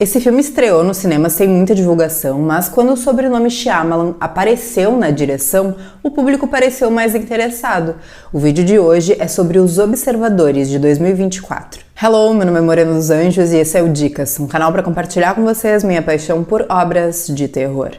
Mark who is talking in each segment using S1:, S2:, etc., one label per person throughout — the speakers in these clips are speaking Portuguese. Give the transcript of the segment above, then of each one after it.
S1: Esse filme estreou no cinema sem muita divulgação, mas quando o sobrenome Shyamalan apareceu na direção, o público pareceu mais interessado. O vídeo de hoje é sobre Os Observadores, de 2024. Hello, meu nome é Morena dos Anjos e esse é o Dicas, um canal para compartilhar com vocês minha paixão por obras de terror.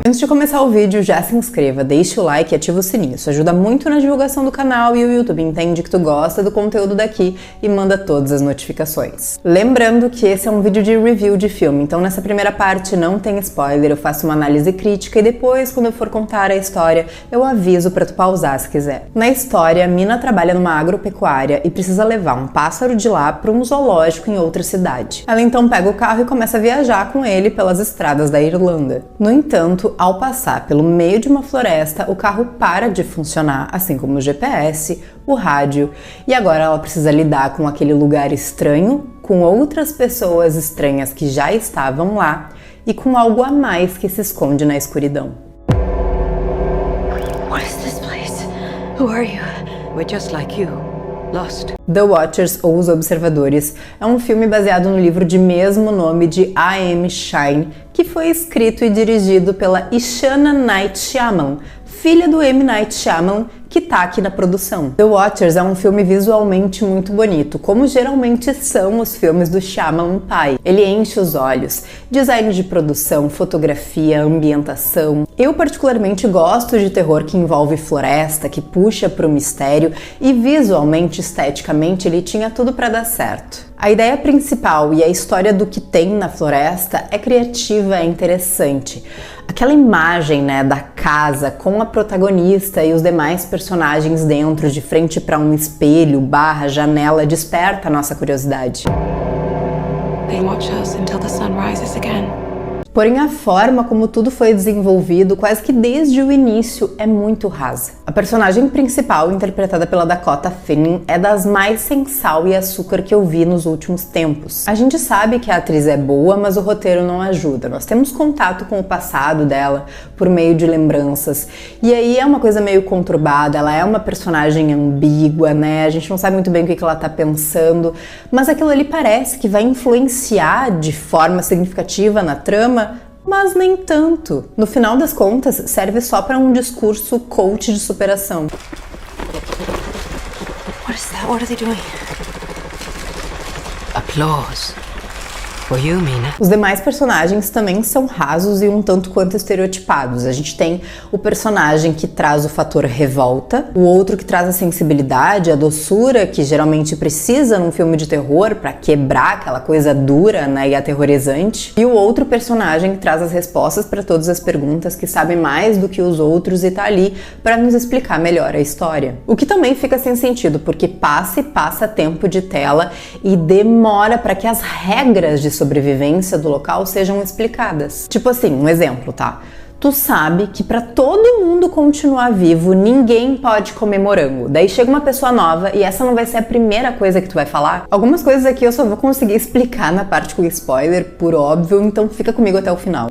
S1: Antes de começar o vídeo, já se inscreva, deixe o like e ativa o sininho. Isso ajuda muito na divulgação do canal e o YouTube entende que tu gosta do conteúdo daqui e manda todas as notificações. Lembrando que esse é um vídeo de review de filme, então nessa primeira parte não tem spoiler, eu faço uma análise crítica e depois, quando eu for contar a história, eu aviso pra tu pausar se quiser. Na história, Mina trabalha numa agropecuária e precisa levar um pássaro de lá pra um zoológico em outra cidade. Ela então pega o carro e começa a viajar com ele pelas estradas da Irlanda. No entanto, ao passar pelo meio de uma floresta, o carro para de funcionar, assim como o GPS, o rádio, e agora ela precisa lidar com aquele lugar estranho, com outras pessoas estranhas que já estavam lá e com algo a mais que se esconde na escuridão.
S2: What is this place? Who are you? We're just like you. Lost.
S1: The Watchers, ou Os Observadores, é um filme baseado no livro de mesmo nome de A.M. Shine, que foi escrito e dirigido pela Ishana Night Shyamalan, filha do M. Night Shyamalan, que tá aqui na produção. The Watchers é um filme visualmente muito bonito, como geralmente são os filmes do Shyamalan pai. Ele enche os olhos. Design de produção, fotografia, ambientação. Eu particularmente gosto de terror que envolve floresta, que puxa pro mistério e visualmente, esteticamente, ele tinha tudo para dar certo. A ideia principal e a história do que tem na floresta é criativa, é interessante. Aquela imagem, né, da casa com a protagonista e os demais personagens dentro, de frente para um espelho / janela, desperta a nossa curiosidade.
S2: They watch us until the sun rises again.
S1: Porém, a forma como tudo foi desenvolvido, quase que desde o início, é muito rasa. A personagem principal, interpretada pela Dakota Fanning, é das mais sem sal e açúcar que eu vi nos últimos tempos. A gente sabe que a atriz é boa, mas o roteiro não ajuda. Nós temos contato com o passado dela por meio de lembranças. E aí é uma coisa meio conturbada, ela é uma personagem ambígua, né? A gente não sabe muito bem o que ela tá pensando, mas aquilo ali parece que vai influenciar de forma significativa na trama, mas nem tanto. No final das contas, serve só para um discurso coach de superação.
S2: What is that? What are they doing? Applause. For you, Mina.
S1: Os demais personagens também são rasos e um tanto quanto estereotipados. A gente tem o personagem que traz o fator revolta, o outro que traz a sensibilidade, a doçura que geralmente precisa num filme de terror para quebrar aquela coisa dura, né, e aterrorizante, e o outro personagem que traz as respostas para todas as perguntas, que sabe mais do que os outros e tá ali para nos explicar melhor a história. O que também fica sem sentido, porque passa e passa tempo de tela e demora para que as regras de sobrevivência do local sejam explicadas. Tipo assim, um exemplo, tá? Tu sabe que para todo mundo continuar vivo, ninguém pode comer morango. Daí chega uma pessoa nova e essa não vai ser a primeira coisa que tu vai falar. Algumas coisas aqui eu só vou conseguir explicar na parte com spoiler, por óbvio, então fica comigo até o final.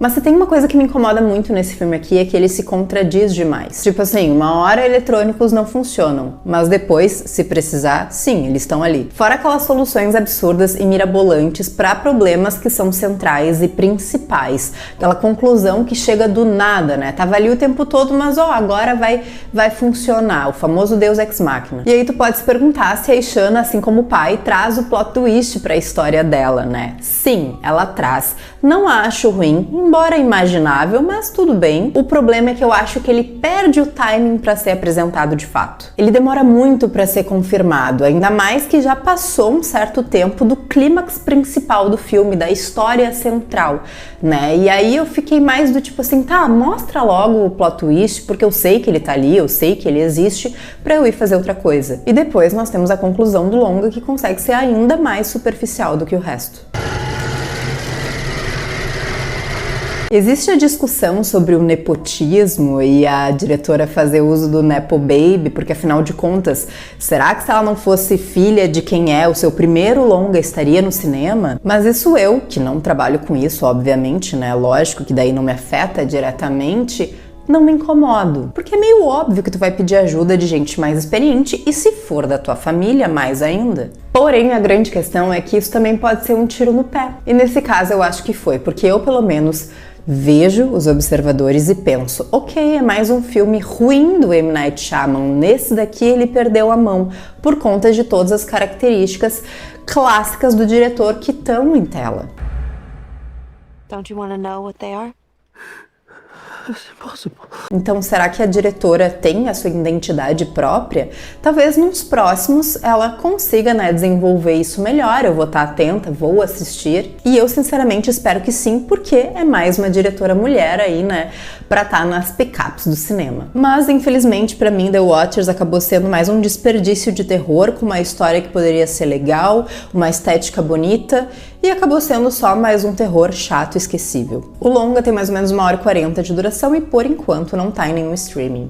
S1: Mas se tem uma coisa que me incomoda muito nesse filme aqui é que ele se contradiz demais. Tipo assim, uma hora eletrônicos não funcionam, mas depois, se precisar, sim, eles estão ali. Fora aquelas soluções absurdas e mirabolantes para problemas que são centrais e principais. Aquela conclusão que chega do nada, né? Tava ali o tempo todo, mas ó, agora vai funcionar. O famoso Deus Ex Machina. E aí tu pode se perguntar se a Ishana, assim como o pai, traz o plot twist pra história dela, né? Sim, ela traz. Não acho ruim, embora imaginável, mas tudo bem. O problema é que eu acho que ele perde o timing para ser apresentado de fato. Ele demora muito para ser confirmado, ainda mais que já passou um certo tempo do clímax principal do filme, da história central, né? E aí eu fiquei mais do tipo assim, tá, mostra logo o plot twist, porque eu sei que ele tá ali, eu sei que ele existe, pra eu ir fazer outra coisa. E depois nós temos a conclusão do longa, que consegue ser ainda mais superficial do que o resto. Existe a discussão sobre o nepotismo e a diretora fazer uso do Nepo Baby, porque afinal de contas, será que se ela não fosse filha de quem é o seu primeiro longa estaria no cinema? Mas isso eu, que não trabalho com isso, obviamente, né? Lógico que daí não me afeta diretamente, não me incomodo, porque é meio óbvio que tu vai pedir ajuda de gente mais experiente e se for da tua família, mais ainda. Porém, a grande questão é que isso também pode ser um tiro no pé. E nesse caso eu acho que foi, porque eu pelo menos vejo Os Observadores e penso, ok, é mais um filme ruim do M. Night Shyamalan, nesse daqui ele perdeu a mão, por conta de todas as características clássicas do diretor que estão em tela.
S2: Don't you want to know what they are?
S1: Então, será que a diretora tem a sua identidade própria? Talvez nos próximos ela consiga, né, desenvolver isso melhor. Eu vou estar atenta, vou assistir. E eu, sinceramente, espero que sim, porque é mais uma diretora mulher aí, né, pra estar nas picapes do cinema. Mas, infelizmente, pra mim, The Watchers acabou sendo mais um desperdício de terror, com uma história que poderia ser legal, uma estética bonita, e acabou sendo só mais um terror chato e esquecível. O longa tem mais ou menos 1h40 de duração e, por enquanto, não tá em nenhum streaming.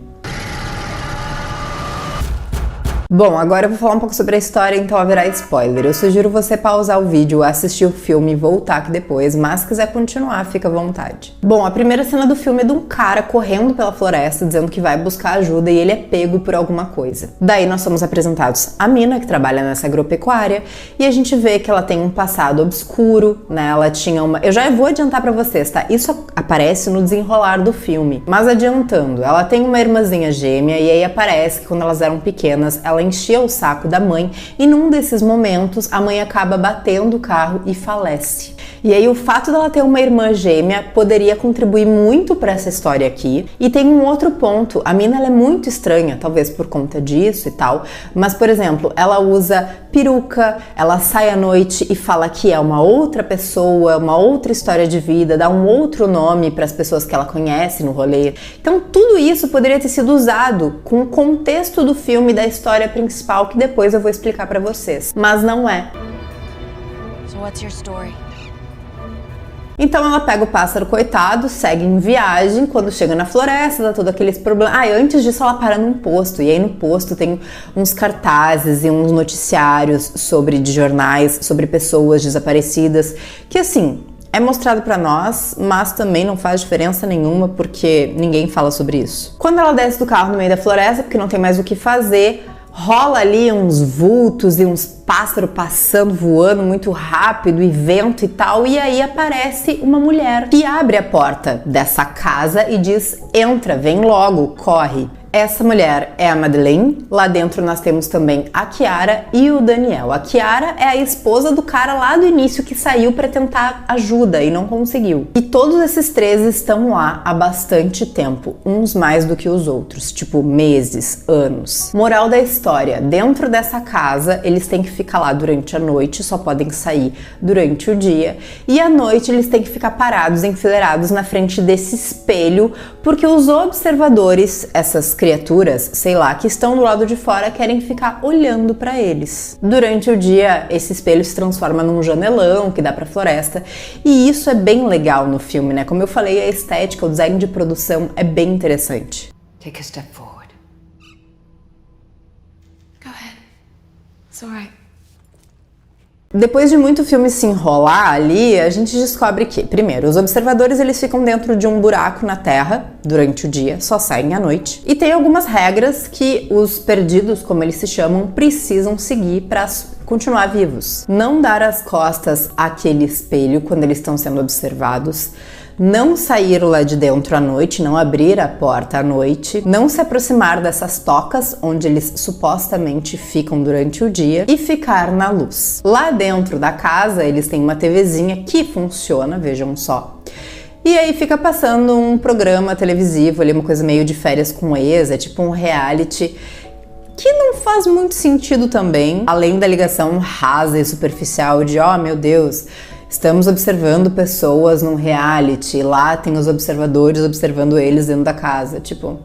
S1: Bom, agora eu vou falar um pouco sobre a história, então haverá spoiler. Eu sugiro você pausar o vídeo, assistir o filme e voltar aqui depois, mas se quiser continuar, fica à vontade. Bom, a primeira cena do filme é de um cara correndo pela floresta, dizendo que vai buscar ajuda e ele é pego por alguma coisa. Daí nós somos apresentados a Mina, que trabalha nessa agropecuária, e a gente vê que ela tem um passado obscuro, né? Ela tinha uma... Eu já vou adiantar pra vocês, tá? Isso aparece no desenrolar do filme. Mas adiantando, ela tem uma irmãzinha gêmea e aí aparece que quando elas eram pequenas, ela enchia o saco da mãe e num desses momentos a mãe acaba batendo o carro e falece. E aí o fato dela ter uma irmã gêmea poderia contribuir muito para essa história aqui. E tem um outro ponto, a Mina ela é muito estranha, talvez por conta disso e tal, mas por exemplo, ela usa peruca, ela sai à noite e fala que é uma outra pessoa, uma outra história de vida, dá um outro nome para as pessoas que ela conhece no rolê. Então tudo isso poderia ter sido usado com o contexto do filme, da história principal, que depois eu vou explicar para vocês, mas não é.
S2: So what's your story?
S1: Então ela pega o pássaro coitado, segue em viagem, quando chega na floresta, dá todos aqueles problemas. E antes disso ela para num posto, e aí no posto tem uns cartazes e uns noticiários de jornais, sobre pessoas desaparecidas, que assim, é mostrado pra nós, mas também não faz diferença nenhuma, porque ninguém fala sobre isso. Quando ela desce do carro no meio da floresta, porque não tem mais o que fazer, rola ali uns vultos e uns pássaros passando, voando muito rápido e vento e tal, e aí aparece uma mulher que abre a porta dessa casa e diz: entra, vem logo, corre. Essa mulher é a Madeleine. Lá dentro nós temos também a Chiara e o Daniel. A Chiara é a esposa do cara lá do início que saiu para tentar ajuda e não conseguiu. E todos esses três estão lá há bastante tempo, uns mais do que os outros, tipo meses, anos. Moral da história, dentro dessa casa eles têm que ficar lá durante a noite, só podem sair durante o dia, e à noite eles têm que ficar parados, enfileirados na frente desse espelho, porque os observadores, essas criaturas, sei lá, que estão do lado de fora, querem ficar olhando pra eles. Durante o dia, esse espelho se transforma num janelão que dá pra floresta, e isso é bem legal no filme, né? Como eu falei, a estética, o design de produção é bem interessante.
S2: Take a step forward. Go ahead. It's all right.
S1: Depois de muito filme se enrolar ali, a gente descobre que, primeiro, os observadores eles ficam dentro de um buraco na terra durante o dia, só saem à noite. E tem algumas regras que os perdidos, como eles se chamam, precisam seguir para continuar vivos. Não dar as costas àquele espelho quando eles estão sendo observados. Não sair lá de dentro à noite, não abrir a porta à noite, não se aproximar dessas tocas onde eles supostamente ficam durante o dia e ficar na luz. Lá dentro da casa eles têm uma TVzinha que funciona, vejam só. E aí fica passando um programa televisivo ali, uma coisa meio de férias com ex, é tipo um reality, que não faz muito sentido também, além da ligação rasa e superficial de, oh meu Deus, estamos observando pessoas num reality, lá tem os observadores observando eles dentro da casa. Tipo,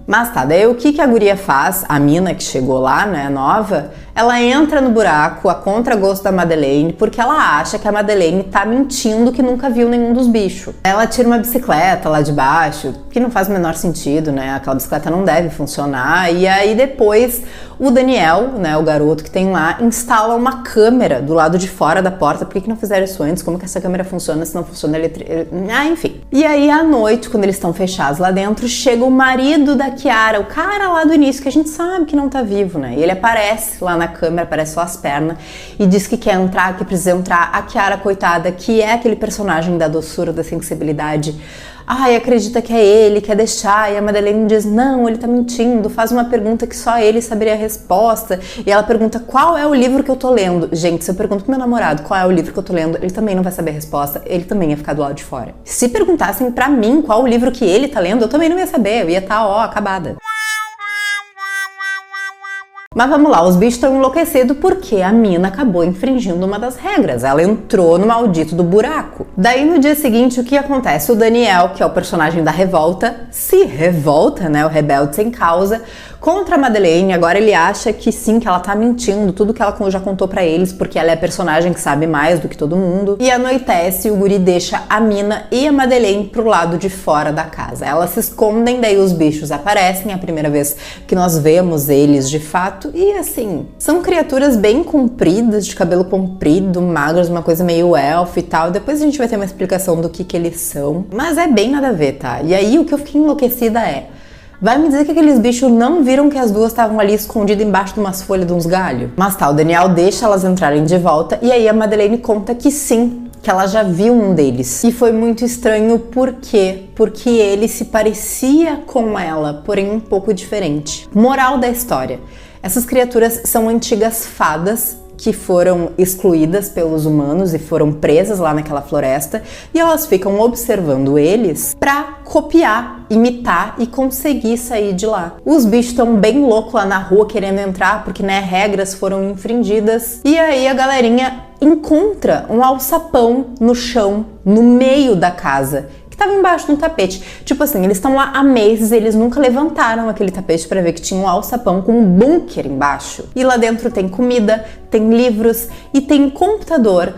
S1: Mas tá, daí o que a guria faz? A mina que chegou lá, né, nova, ela entra no buraco a contragosto da Madeleine porque ela acha que a Madeleine tá mentindo que nunca viu nenhum dos bichos. Ela tira uma bicicleta lá de baixo, que não faz o menor sentido, né? Aquela bicicleta não deve funcionar. E aí depois o Daniel, né, o garoto que tem lá, instala uma câmera do lado de fora da porta. Por que não fizeram isso antes? Como que essa câmera funciona? Se não funciona, enfim. E aí à noite, quando eles estão fechados lá dentro, chega o marido da Chiara, o cara lá do início, que a gente sabe que não tá vivo, né? E ele aparece lá na câmera, aparece só as pernas, e diz que quer entrar, que precisa entrar. A Chiara, coitada, que é aquele personagem da doçura, da sensibilidade, ai, acredita que é ele, quer deixar, e a Madeleine diz, não, ele tá mentindo, faz uma pergunta que só ele saberia a resposta, e ela pergunta, qual é o livro que eu tô lendo? Gente, se eu pergunto pro meu namorado qual é o livro que eu tô lendo, ele também não vai saber a resposta, ele também ia ficar do lado de fora. Se perguntassem pra mim qual o livro que ele tá lendo, eu também não ia saber, eu ia estar, acabada. Mas vamos lá, os bichos estão enlouquecidos porque a mina acabou infringindo uma das regras. Ela entrou no maldito do buraco. Daí no dia seguinte, o que acontece? O Daniel, que é o personagem da revolta, se revolta, né, o rebelde sem causa, contra a Madeleine. Agora ele acha que sim, que ela tá mentindo, tudo que ela já contou pra eles, porque ela é a personagem que sabe mais do que todo mundo. E anoitece, o guri deixa a mina e a Madeleine pro lado de fora da casa. Elas se escondem, daí os bichos aparecem, é a primeira vez que nós vemos eles de fato. E assim, são criaturas bem compridas, de cabelo comprido, magras, uma coisa meio elfo e tal. Depois a gente vai ter uma explicação do que eles são. Mas é bem nada a ver, tá? E aí o que eu fiquei enlouquecida é... Vai me dizer que aqueles bichos não viram que as duas estavam ali escondidas embaixo de umas folhas de uns galhos? Mas tá, o Daniel deixa elas entrarem de volta e aí a Madeleine conta que sim, que ela já viu um deles. E foi muito estranho, por quê? Porque ele se parecia com ela, porém um pouco diferente. Moral da história. Essas criaturas são antigas fadas que foram excluídas pelos humanos e foram presas lá naquela floresta, e elas ficam observando eles pra copiar, imitar e conseguir sair de lá. Os bichos estão bem loucos lá na rua querendo entrar porque, né, regras foram infringidas. E aí a galerinha encontra um alçapão no chão, no meio da casa, que tava embaixo de um tapete. Tipo assim, eles estão lá há meses e eles nunca levantaram aquele tapete para ver que tinha um alçapão com um bunker embaixo. E lá dentro tem comida, tem livros e tem computador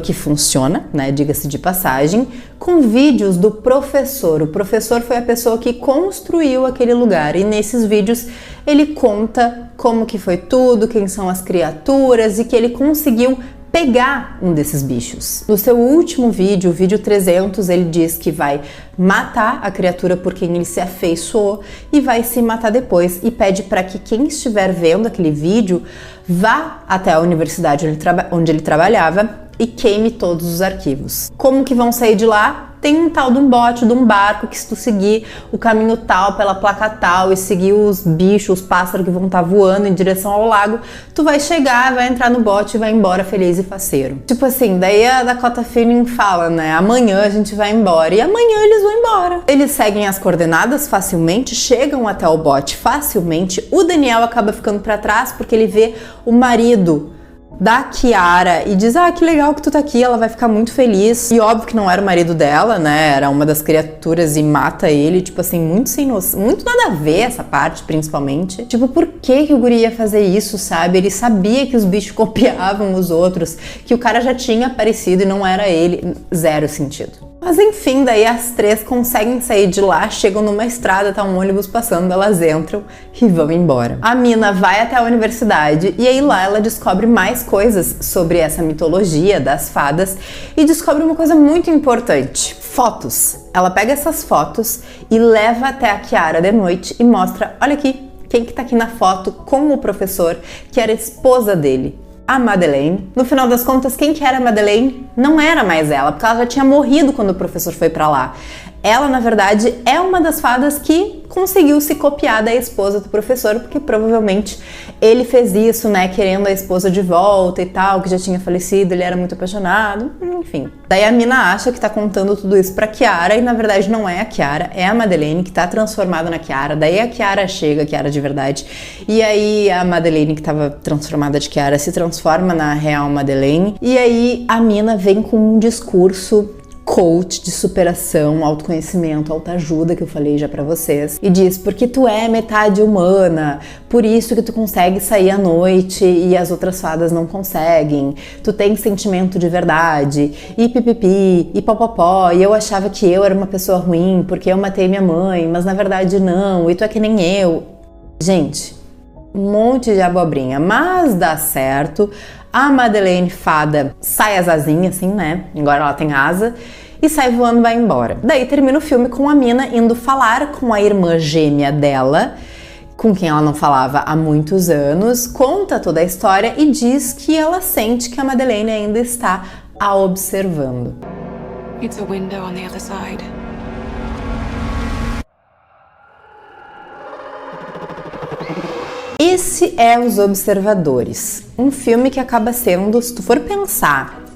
S1: que funciona, né, diga-se de passagem, com vídeos do professor. O professor foi a pessoa que construiu aquele lugar e nesses vídeos ele conta como que foi tudo, quem são as criaturas e que ele conseguiu pegar um desses bichos. No seu último vídeo, o vídeo 300, ele diz que vai matar a criatura por quem ele se afeiçoou e vai se matar depois, e pede para que quem estiver vendo aquele vídeo vá até a universidade onde ele trabalhava e queime todos os arquivos. Como que vão sair de lá? Tem um tal de um bote, de um barco, que se tu seguir o caminho tal, pela placa tal, e seguir os bichos, os pássaros que vão estar voando em direção ao lago, tu vai chegar, vai entrar no bote e vai embora feliz e faceiro. Tipo assim, daí a Dakota Fanning fala, né, amanhã a gente vai embora, e amanhã eles vão embora. Eles seguem as coordenadas facilmente, chegam até o bote facilmente. O Daniel acaba ficando pra trás porque ele vê o marido da Chiara e diz, que legal que tu tá aqui, ela vai ficar muito feliz. E óbvio que não era o marido dela, né, era uma das criaturas, e mata ele, tipo assim, muito sem noção, muito nada a ver essa parte, principalmente. Tipo, por que o guri ia fazer isso, sabe? Ele sabia que os bichos copiavam os outros, que o cara já tinha aparecido e não era ele, zero sentido. Mas enfim, daí as três conseguem sair de lá, chegam numa estrada, tá um ônibus passando, elas entram e vão embora. A mina vai até a universidade e aí lá ela descobre mais coisas sobre essa mitologia das fadas e descobre uma coisa muito importante: fotos. Ela pega essas fotos e leva até a Chiara de noite e mostra, olha aqui, quem que tá aqui na foto com o professor, que era a esposa dele, a Madeleine. No final das contas, quem que era a Madeleine? Não era mais ela, porque ela já tinha morrido quando o professor foi pra lá. Ela, na verdade, é uma das fadas que conseguiu se copiar da esposa do professor, porque provavelmente ele fez isso, né, querendo a esposa de volta e tal, que já tinha falecido, ele era muito apaixonado, enfim. Daí a mina acha que tá contando tudo isso pra Chiara, e na verdade não é a Chiara, é a Madeleine que tá transformada na Chiara. Daí a Chiara chega, a Chiara de verdade, e aí a Madeleine que tava transformada de Chiara se transforma na real Madeleine, e aí a mina vem com um discurso coach de superação, autoconhecimento, autoajuda que eu falei já pra vocês, e diz: porque tu é metade humana, por isso que tu consegue sair à noite e as outras fadas não conseguem, tu tem sentimento de verdade, e pipipi, e popopó, e eu achava que eu era uma pessoa ruim porque eu matei minha mãe, mas na verdade não, e tu é que nem eu. Gente, um monte de abobrinha, mas dá certo. A Madeleine fada sai as asinhas, assim, né? Agora ela tem asa. E sai voando e vai embora. Daí termina o filme com a mina indo falar com a irmã gêmea dela, com quem ela não falava há muitos anos, conta toda a história e diz que ela sente que a Madeleine ainda está a observando.
S2: It's a window on the other side.
S1: Esse é Os Observadores, um filme que acaba sendo, se tu for pensar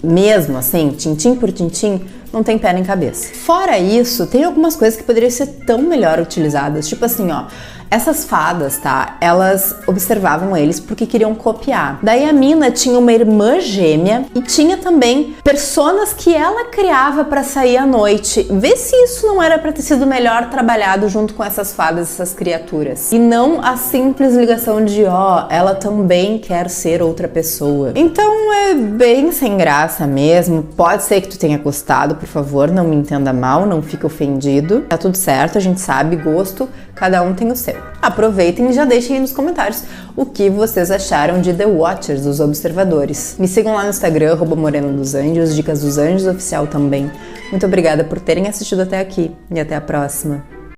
S1: mesmo assim, tintim por tintim, não tem pé nem cabeça. Fora isso, tem algumas coisas que poderiam ser tão melhor utilizadas, tipo assim, ó, essas fadas, tá, elas observavam eles porque queriam copiar. Daí a mina tinha uma irmã gêmea e tinha também personas que ela criava pra sair à noite. Vê se isso não era pra ter sido melhor trabalhado junto com essas fadas, essas criaturas. E não a simples ligação de, ó, ela também quer ser outra pessoa. Então é bem sem graça mesmo. Pode ser que tu tenha gostado, por favor, não me entenda mal, não fique ofendido. Tá tudo certo, a gente sabe, gosto, cada um tem o seu. Aproveitem e já deixem aí nos comentários o que vocês acharam de The Watchers, Os Observadores. Me sigam lá no Instagram, @morena dos anjos, Dicas dos Anjos Oficial também. Muito obrigada por terem assistido até aqui e até a próxima.